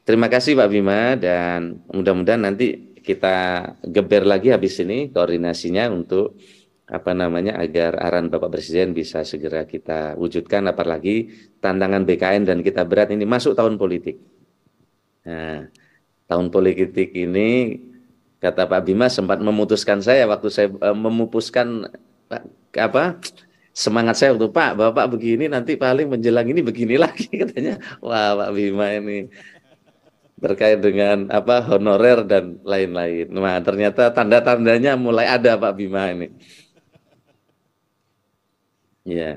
Terima kasih Pak Bima dan mudah-mudahan nanti kita geber lagi habis ini koordinasinya untuk apa namanya agar arahan Bapak Presiden bisa segera kita wujudkan, apalagi tantangan BKN dan kita berat ini masuk tahun politik. Nah, tahun politik ini kata Pak Bima sempat memutuskan saya waktu saya memupuskan apa semangat saya waktu Pak Bapak begini nanti paling menjelang ini begini lagi katanya. Wah Pak Bima ini terkait dengan apa honorer dan lain-lain. Nah, ternyata tanda-tandanya mulai ada Pak Bima ini. Ya.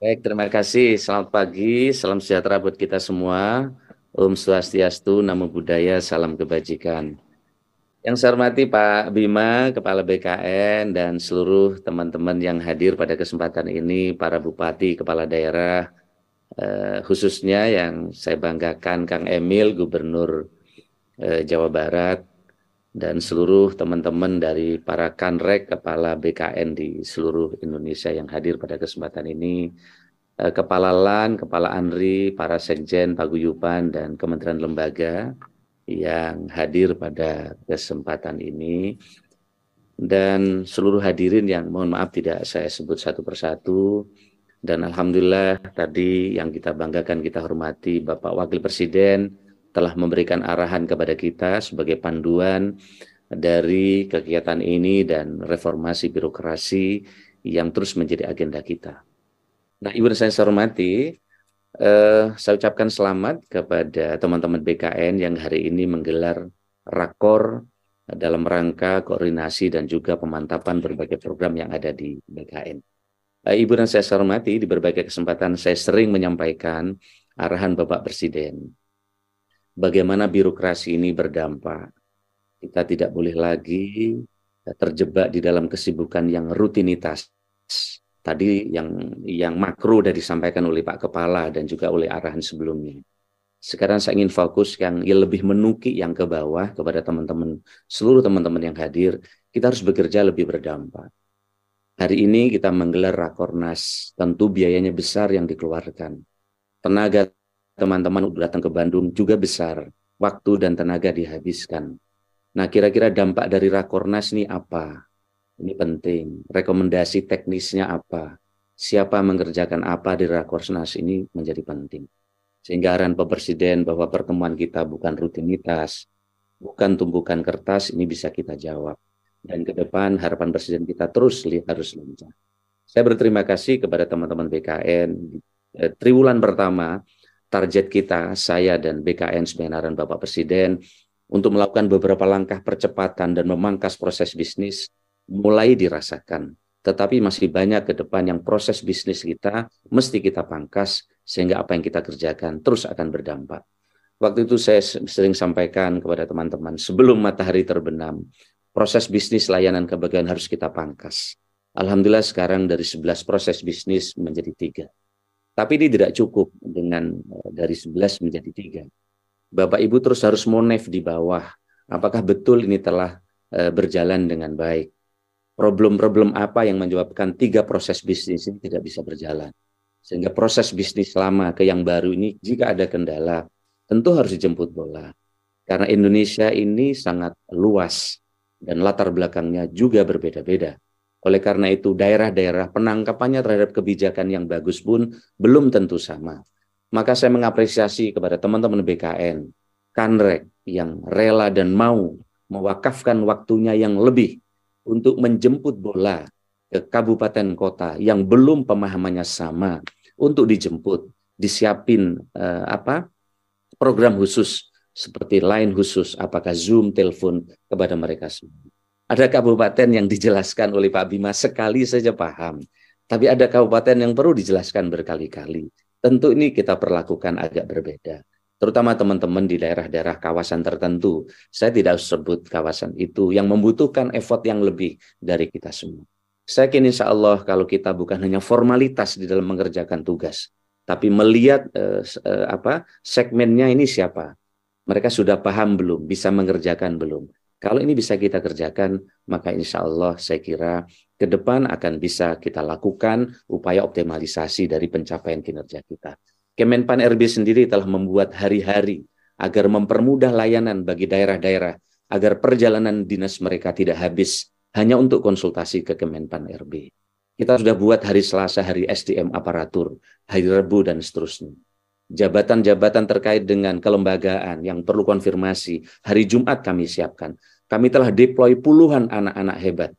Baik, terima kasih. Selamat pagi, salam sejahtera buat kita semua. Om Swastiastu, Namo Buddhaya, salam kebajikan. Yang saya hormati Pak Bima, Kepala BKN, dan seluruh teman-teman yang hadir pada kesempatan ini, para bupati, kepala daerah, khususnya yang saya banggakan Kang Emil, Gubernur Jawa Barat, dan seluruh teman-teman dari para Kanrek, Kepala BKN di seluruh Indonesia yang hadir pada kesempatan ini, Kepala LAN, Kepala ANRI, para Sekjen, Paguyuban, dan Kementerian Lembaga yang hadir pada kesempatan ini, dan seluruh hadirin yang mohon maaf tidak saya sebut satu persatu. Dan Alhamdulillah tadi yang kita banggakan, kita hormati Bapak Wakil Presiden telah memberikan arahan kepada kita sebagai panduan dari kegiatan ini dan reformasi birokrasi yang terus menjadi agenda kita. Nah, Ibu dan saya hormati, saya ucapkan selamat kepada teman-teman BKN yang hari ini menggelar rakor dalam rangka koordinasi dan juga pemantapan berbagai program yang ada di BKN. Ibu dan saya hormati, di berbagai kesempatan saya sering menyampaikan arahan Bapak Presiden. Bagaimana birokrasi ini berdampak. Kita tidak boleh lagi terjebak di dalam kesibukan yang rutinitas. Tadi yang makro sudah disampaikan oleh Pak Kepala dan juga oleh arahan sebelumnya. Sekarang saya ingin fokus yang lebih menukik yang ke bawah kepada teman-teman, seluruh teman-teman yang hadir. Kita harus bekerja lebih berdampak. Hari ini kita menggelar Rakornas, tentu biayanya besar yang dikeluarkan. Tenaga teman-teman untuk datang ke Bandung juga besar, waktu dan tenaga dihabiskan. Nah, kira-kira dampak dari Rakornas ini apa? Ini penting. Rekomendasi teknisnya apa? Siapa mengerjakan apa di Rakornas ini menjadi penting. Sehingga arahan Pak Presiden bahwa pertemuan kita bukan rutinitas, bukan tumpukan kertas, ini bisa kita jawab. Dan ke depan harapan Presiden kita terus harus lancar. Saya berterima kasih kepada teman-teman BKN. Triwulan pertama, target kita, saya dan BKN sebagai arahan Bapak Presiden, untuk melakukan beberapa langkah percepatan dan memangkas proses bisnis, mulai dirasakan. Tetapi masih banyak ke depan yang proses bisnis kita mesti kita pangkas, sehingga apa yang kita kerjakan terus akan berdampak. Waktu itu saya sering sampaikan kepada teman-teman, sebelum matahari terbenam, proses bisnis layanan kebagian harus kita pangkas. Alhamdulillah sekarang dari 11 proses bisnis menjadi 3. Tapi ini tidak cukup dengan dari 11 menjadi 3. Bapak Ibu terus harus monef di bawah. Apakah betul ini telah berjalan dengan baik? Problem-problem apa yang menyebabkan 3 proses bisnis ini tidak bisa berjalan? Sehingga proses bisnis lama ke yang baru ini jika ada kendala, tentu harus dijemput bola. Karena Indonesia ini sangat luas dan latar belakangnya juga berbeda-beda. Oleh karena itu, daerah-daerah penangkapannya terhadap kebijakan yang bagus pun belum tentu sama. Maka saya mengapresiasi kepada teman-teman BKN, Kanrek yang rela dan mau mewakafkan waktunya yang lebih untuk menjemput bola ke kabupaten kota yang belum pemahamannya sama, untuk dijemput, disiapin program khusus seperti line khusus, apakah Zoom, telepon kepada mereka semua. Ada kabupaten yang dijelaskan oleh Pak Bima sekali saja paham, tapi ada kabupaten yang perlu dijelaskan berkali-kali. Tentu ini kita perlakukan agak berbeda. Terutama teman-teman di daerah-daerah kawasan tertentu. Saya tidak sebut kawasan itu yang membutuhkan effort yang lebih dari kita semua. Saya yakin insya Allah kalau kita bukan hanya formalitas di dalam mengerjakan tugas, tapi melihat segmennya ini siapa. Mereka sudah paham belum? Bisa mengerjakan belum? Kalau ini bisa kita kerjakan, maka insya Allah saya kira ke depan akan bisa kita lakukan upaya optimalisasi dari pencapaian kinerja kita. Kemenpan RB sendiri telah membuat hari-hari agar mempermudah layanan bagi daerah-daerah, agar perjalanan dinas mereka tidak habis hanya untuk konsultasi ke Kemenpan RB. Kita sudah buat hari Selasa, hari SDM aparatur, hari Rabu, dan seterusnya. Jabatan-jabatan terkait dengan kelembagaan yang perlu konfirmasi, hari Jumat kami siapkan. Kami telah deploy puluhan anak-anak hebat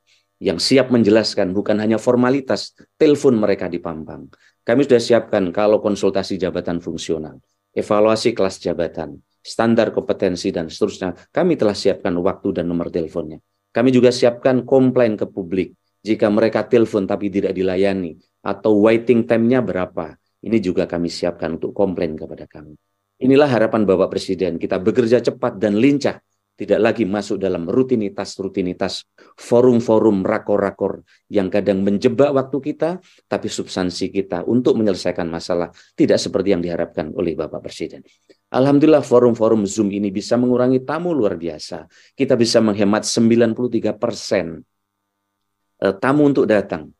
yang siap menjelaskan bukan hanya formalitas, telepon mereka di Pampang. Kami sudah siapkan kalau konsultasi jabatan fungsional, evaluasi kelas jabatan, standar kompetensi, dan seterusnya. Kami telah siapkan waktu dan nomor teleponnya. Kami juga siapkan komplain ke publik. Jika mereka telepon tapi tidak dilayani, atau waiting time-nya berapa, ini juga kami siapkan untuk komplain kepada kami. Inilah harapan Bapak Presiden, kita bekerja cepat dan lincah, tidak lagi masuk dalam rutinitas-rutinitas, forum-forum, rakor-rakor yang kadang menjebak waktu kita, tapi substansi kita untuk menyelesaikan masalah tidak seperti yang diharapkan oleh Bapak Presiden. Alhamdulillah forum-forum Zoom ini bisa mengurangi tamu luar biasa. Kita bisa menghemat 93% tamu untuk datang.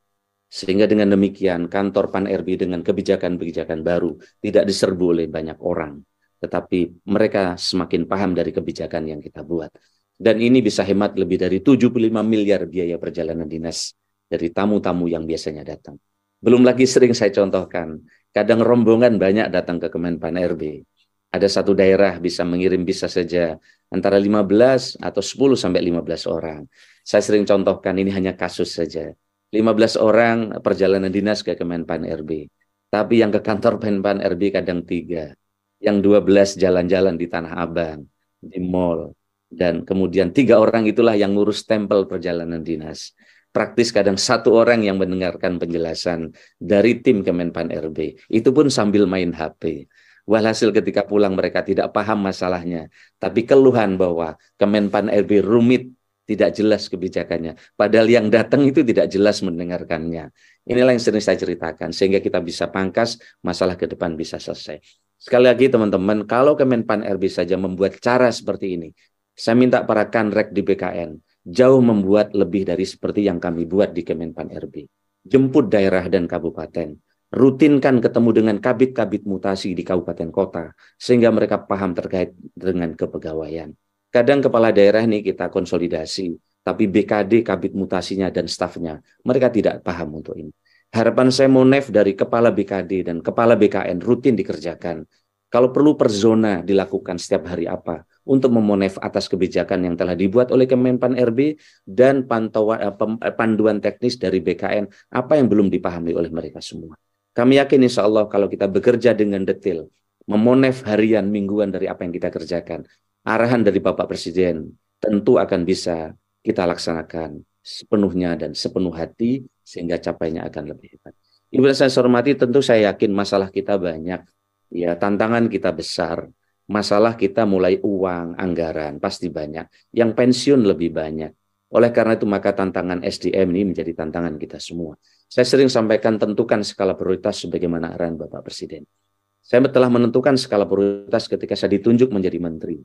Sehingga dengan demikian kantor Pan RB dengan kebijakan-kebijakan baru tidak diserbu oleh banyak orang. Tetapi mereka semakin paham dari kebijakan yang kita buat. Dan ini bisa hemat lebih dari 75 miliar biaya perjalanan dinas dari tamu-tamu yang biasanya datang. Belum lagi sering saya contohkan, kadang rombongan banyak datang ke Kemenpan RB. Ada satu daerah bisa mengirim bisa saja antara 15 atau 10 sampai 15 orang. Saya sering contohkan ini hanya kasus saja. 15 orang perjalanan dinas ke Kemenpan RB. Tapi yang ke kantor Kemenpan RB kadang 3. Yang 12 jalan-jalan di Tanah Abang, di mall. Dan kemudian 3 orang itulah yang ngurus stempel perjalanan dinas. Praktis kadang 1 orang yang mendengarkan penjelasan dari tim Kemenpan RB. Itu pun sambil main HP. Walhasil ketika pulang mereka tidak paham masalahnya. Tapi keluhan bahwa Kemenpan RB rumit, tidak jelas kebijakannya. Padahal yang datang itu tidak jelas mendengarkannya. Inilah yang sering saya ceritakan, sehingga kita bisa pangkas, masalah ke depan bisa selesai. Sekali lagi teman-teman, kalau Kemenpan RB saja membuat cara seperti ini, saya minta para kanrek di BKN, jauh membuat lebih dari seperti yang kami buat di Kemenpan RB. Jemput daerah dan kabupaten, rutinkan ketemu dengan kabit-kabit mutasi di kabupaten kota, sehingga mereka paham terkait dengan kepegawaian. Kadang kepala daerah nih kita konsolidasi, tapi BKD, kabit mutasinya dan stafnya, mereka tidak paham untuk ini. Harapan saya monef dari kepala BKD dan kepala BKN rutin dikerjakan. Kalau perlu per zona dilakukan setiap hari apa, untuk memonef atas kebijakan yang telah dibuat oleh Kemenpan RB dan panduan teknis dari BKN, apa yang belum dipahami oleh mereka semua. Kami yakin insya Allah kalau kita bekerja dengan detail, memonef harian, mingguan dari apa yang kita kerjakan, arahan dari Bapak Presiden tentu akan bisa kita laksanakan sepenuhnya dan sepenuh hati sehingga capainya akan lebih hebat. Ibu dan saya hormati, tentu saya yakin masalah kita banyak, ya tantangan kita besar, masalah kita mulai uang, anggaran pasti banyak, yang pensiun lebih banyak. Oleh karena itu maka tantangan SDM ini menjadi tantangan kita semua. Saya sering sampaikan tentukan skala prioritas sebagaimana arahan Bapak Presiden. Saya telah menentukan skala prioritas ketika saya ditunjuk menjadi menteri.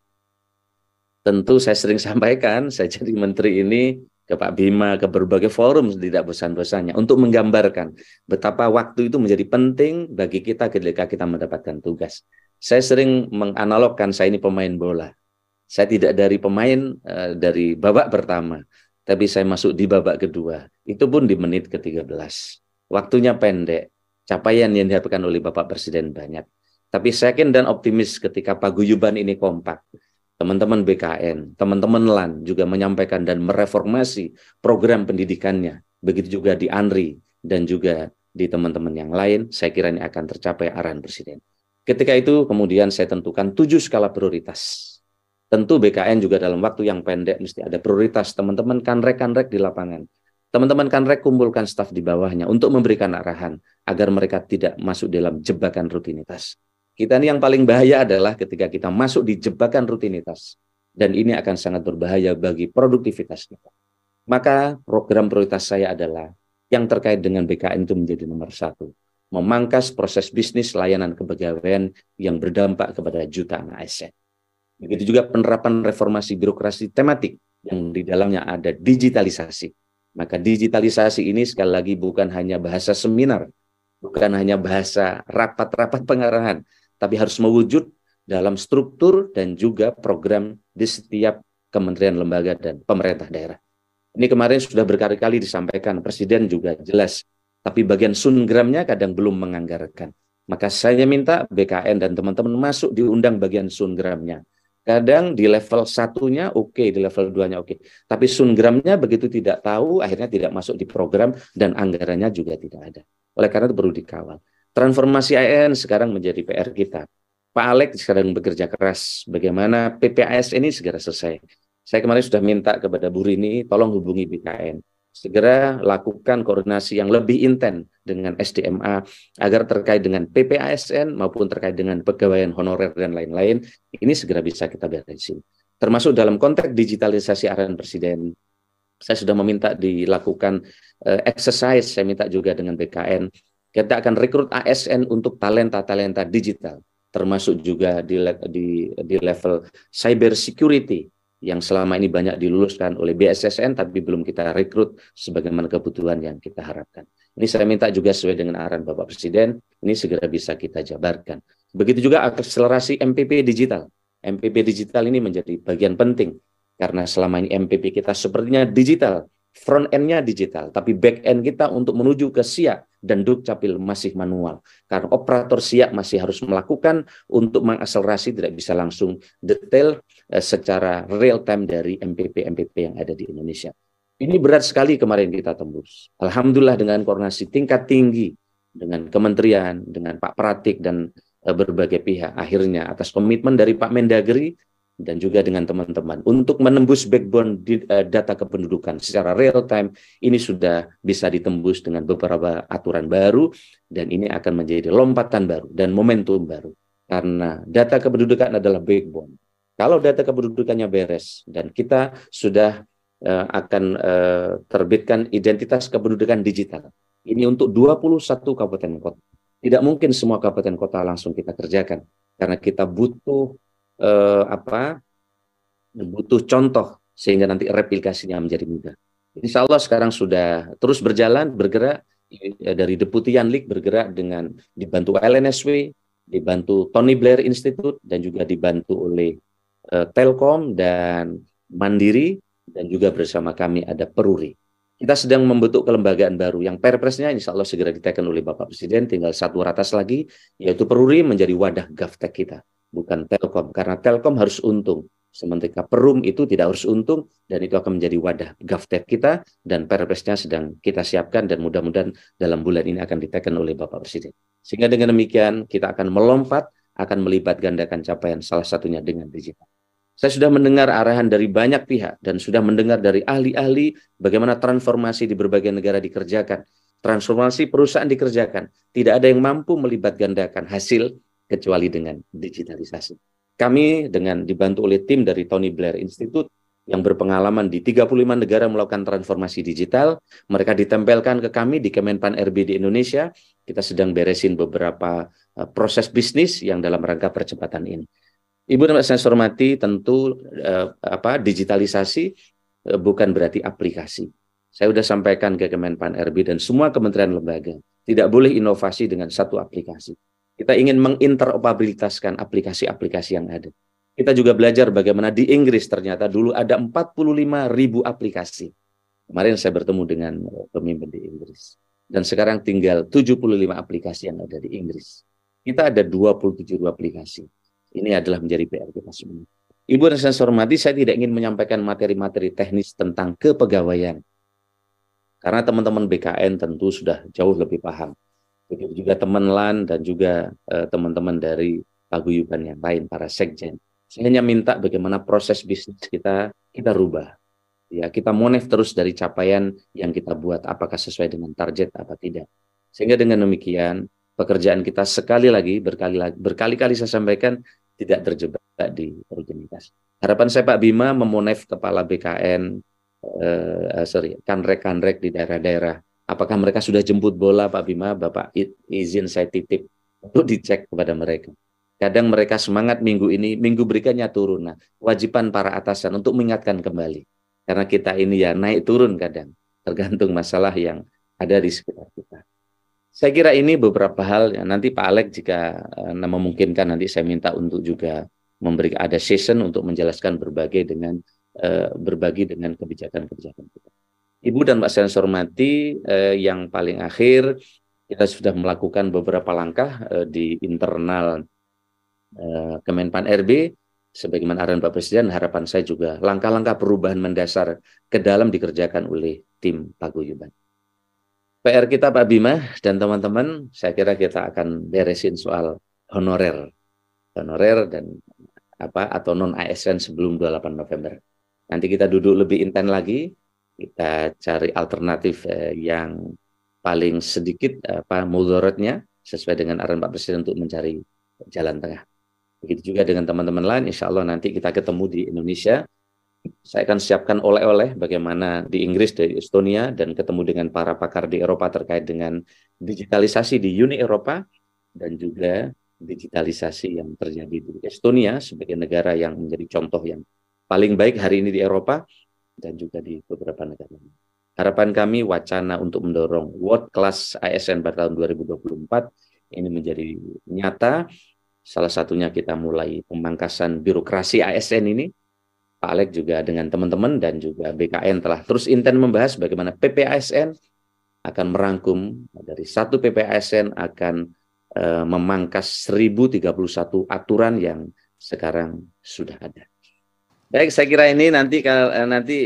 Tentu saya sering sampaikan, saya jadi menteri ini ke Pak Bima, ke berbagai forum tidak bosan-bosannya untuk menggambarkan betapa waktu itu menjadi penting bagi kita ketika kita mendapatkan tugas. Saya sering menganalogkan saya ini pemain bola. Saya tidak dari pemain dari babak pertama, tapi saya masuk di babak kedua. Itu pun di menit ke-13. Waktunya pendek, capaian yang diharapkan oleh Bapak Presiden banyak. Tapi saya yakin dan optimis ketika paguyuban ini kompak. Teman-teman BKN, teman-teman LAN juga menyampaikan dan mereformasi program pendidikannya. Begitu juga di ANRI dan juga di teman-teman yang lain, saya kira ini akan tercapai arahan Presiden. Ketika itu kemudian saya tentukan 7 skala prioritas. Tentu BKN juga dalam waktu yang pendek mesti ada prioritas. Teman-teman kanrek-kanrek di lapangan. Teman-teman kanrek kumpulkan staf di bawahnya untuk memberikan arahan agar mereka tidak masuk dalam jebakan rutinitas. Kita ini yang paling bahaya adalah ketika kita masuk di jebakan rutinitas. Dan ini akan sangat berbahaya bagi produktivitas kita. Maka program prioritas saya adalah yang terkait dengan BKN itu menjadi nomor 1. Memangkas proses bisnis layanan kepegawaian yang berdampak kepada jutaan ASN. Begitu juga penerapan reformasi birokrasi tematik yang di dalamnya ada digitalisasi. Maka digitalisasi ini sekali lagi bukan hanya bahasa seminar, bukan hanya bahasa rapat-rapat pengarahan, tapi harus mewujud dalam struktur dan juga program di setiap kementerian, lembaga, dan pemerintah daerah. Ini kemarin sudah berkali-kali disampaikan, Presiden juga jelas, tapi bagian Sungramnya kadang belum menganggarkan. Maka saya minta BKN dan teman-teman masuk diundang bagian Sungramnya. Kadang di level satunya oke, di level 2-nya oke. Tapi Sungramnya begitu tidak tahu, akhirnya tidak masuk di program dan anggarannya juga tidak ada. Oleh karena itu perlu dikawal. Transformasi ASN sekarang menjadi PR kita. Pak Alex sekarang bekerja keras. Bagaimana PPAS ini segera selesai. Saya kemarin sudah minta kepada Bu Rini, tolong hubungi BKN. Segera lakukan koordinasi yang lebih intens dengan SDMA agar terkait dengan PPASN maupun terkait dengan pegawaian honorer dan lain-lain, ini segera bisa kita beresin. Termasuk dalam konteks digitalisasi arahan Presiden, saya sudah meminta dilakukan exercise, saya minta juga dengan BKN, kita akan rekrut ASN untuk talenta-talenta digital, termasuk juga di level cyber security, yang selama ini banyak diluluskan oleh BSSN tapi belum kita rekrut sebagaimana kebutuhan yang kita harapkan. Ini saya minta juga sesuai dengan arahan Bapak Presiden, ini segera bisa kita jabarkan. Begitu juga akselerasi MPP digital. MPP digital ini menjadi bagian penting karena selama ini MPP kita sepertinya digital, front end-nya digital, tapi back end kita untuk menuju ke SIA dan Dukcapil masih manual. Karena operator SIA masih harus melakukan untuk mengakselerasi, tidak bisa langsung detail secara real time dari MPP-MPP yang ada di Indonesia. Ini berat sekali kemarin kita tembus. Alhamdulillah dengan koordinasi tingkat tinggi dengan kementerian, dengan Pak Pratik dan berbagai pihak, akhirnya atas komitmen dari Pak Mendagri dan juga dengan teman-teman untuk menembus backbone data kependudukan secara real time, ini sudah bisa ditembus dengan beberapa aturan baru dan ini akan menjadi lompatan baru dan momentum baru karena data kependudukan adalah backbone. Kalau data kependudukannya beres dan kita sudah akan terbitkan identitas kependudukan digital, ini untuk 21 kabupaten kota. Tidak mungkin semua kabupaten kota langsung kita kerjakan karena kita butuh butuh contoh sehingga nanti replikasinya menjadi mudah. Insya Allah sekarang sudah terus berjalan, bergerak dari Deputi Yanlik bergerak dengan dibantu LNSW, dibantu Tony Blair Institute dan juga dibantu oleh Telkom dan Mandiri dan juga bersama kami ada Peruri. Kita sedang membentuk kelembagaan baru yang perpresnya insya Allah segera diteken oleh Bapak Presiden, tinggal satu ratas lagi yaitu Peruri menjadi wadah GovTech kita. Bukan Telkom, karena Telkom harus untung. Sementara Perum itu tidak harus untung, dan itu akan menjadi wadah GovTech kita, dan perpresnya sedang kita siapkan, dan mudah-mudahan dalam bulan ini akan diteken oleh Bapak Presiden. Sehingga dengan demikian, kita akan melompat, akan melibat gandakan capaian, salah satunya dengan digital. Saya sudah mendengar arahan dari banyak pihak, dan sudah mendengar dari ahli-ahli bagaimana transformasi di berbagai negara dikerjakan. Transformasi perusahaan dikerjakan. Tidak ada yang mampu melibat gandakan hasil kecuali dengan digitalisasi. Kami dengan dibantu oleh tim dari Tony Blair Institute yang berpengalaman di 35 negara melakukan transformasi digital, mereka ditempelkan ke kami di Kemenpan RB di Indonesia. Kita sedang beresin beberapa proses bisnis yang dalam rangka percepatan ini. Ibu dan Bapak saya hormati, tentu digitalisasi bukan berarti aplikasi. Saya sudah sampaikan ke Kemenpan RB dan semua kementerian lembaga, tidak boleh inovasi dengan satu aplikasi. Kita ingin menginteroperabilitaskan aplikasi-aplikasi yang ada. Kita juga belajar bagaimana di Inggris ternyata dulu ada 45.000 aplikasi. Kemarin saya bertemu dengan pemimpin di Inggris. Dan sekarang tinggal 75 aplikasi yang ada di Inggris. Kita ada 27 aplikasi. Ini adalah menjadi PR kita semua. Ibu dan saya hormati, saya tidak ingin menyampaikan materi-materi teknis tentang kepegawaian. Karena teman-teman BKN tentu sudah jauh lebih paham. Begitu juga teman LAN dan juga teman-teman dari paguyuban yang lain, para sekjen. Saya hanya minta bagaimana proses bisnis kita rubah. Ya, kita monitor terus dari capaian yang kita buat, apakah sesuai dengan target apa tidak. Sehingga dengan demikian, pekerjaan kita sekali lagi, berkali-kali saya sampaikan, tidak terjebak di rutinitas. Harapan saya Pak Bima memonef kepala BKN, kanrek-kanrek di daerah-daerah. Apakah mereka sudah jemput bola Pak Bima? Bapak izin saya titip untuk dicek kepada mereka. Kadang mereka semangat minggu ini, minggu berikutnya turun. Nah, kewajiban para atasan untuk mengingatkan kembali. Karena kita ini ya naik turun kadang, tergantung masalah yang ada di sekitar kita. Saya kira ini beberapa hal ya. Nanti Pak Alex jika memungkinkan nanti saya minta untuk juga memberi ada session untuk menjelaskan berbagi dengan kebijakan-kebijakan kita. Ibu dan Pak saya hormati, yang paling akhir kita sudah melakukan beberapa langkah di internal Kemenpan RB, sebagaimana arahan Pak Presiden. Harapan saya juga langkah-langkah perubahan mendasar ke dalam dikerjakan oleh tim paguyuban. PR kita Pak Bima dan teman-teman, saya kira kita akan beresin soal honorer dan atau non ASN sebelum 28 November. Nanti kita duduk lebih intens lagi, kita cari alternatif yang paling sedikit mudaratnya sesuai dengan arahan Pak Presiden untuk mencari jalan tengah. Begitu juga dengan teman-teman lain, insya Allah nanti kita ketemu di Indonesia. Saya akan siapkan oleh-oleh bagaimana di Inggris, di Estonia, dan ketemu dengan para pakar di Eropa terkait dengan digitalisasi di Uni Eropa, dan juga digitalisasi yang terjadi di Estonia sebagai negara yang menjadi contoh yang paling baik hari ini di Eropa, dan juga di beberapa negara lain. Harapan kami wacana untuk mendorong World Class ASN pada tahun 2024 ini menjadi nyata. Salah satunya kita mulai pemangkasan birokrasi ASN ini. Pak Alex juga dengan teman-teman dan juga BKN telah terus intens membahas bagaimana PPASN akan merangkum dari satu PPASN akan memangkas 1031 aturan yang sekarang sudah ada. Baik, saya kira ini nanti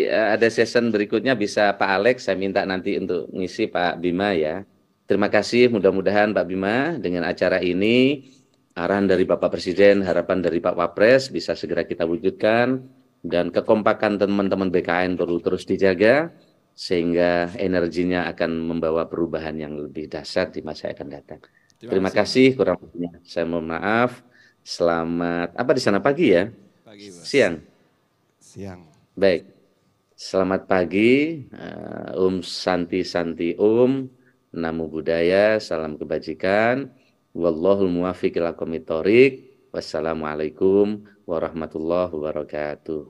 ada session berikutnya bisa Pak Alex, saya minta nanti untuk ngisi Pak Bima ya. Terima kasih, mudah-mudahan Pak Bima dengan acara ini arahan dari Bapak Presiden, harapan dari Pak Wapres bisa segera kita wujudkan, dan kekompakan teman-teman BKN perlu terus dijaga sehingga energinya akan membawa perubahan yang lebih dahsyat di masa yang akan datang. Terima kasih, kurang lebihnya saya mohon maaf. Selamat apa di sana pagi ya? Pagi, Bos. Siang. Baik. Selamat pagi. Santi Namo Buddhaya, salam kebajikan. Wallahul muwaffiq ila aqwamit thoriq. Wassalamualaikum warahmatullahi wabarakatuh.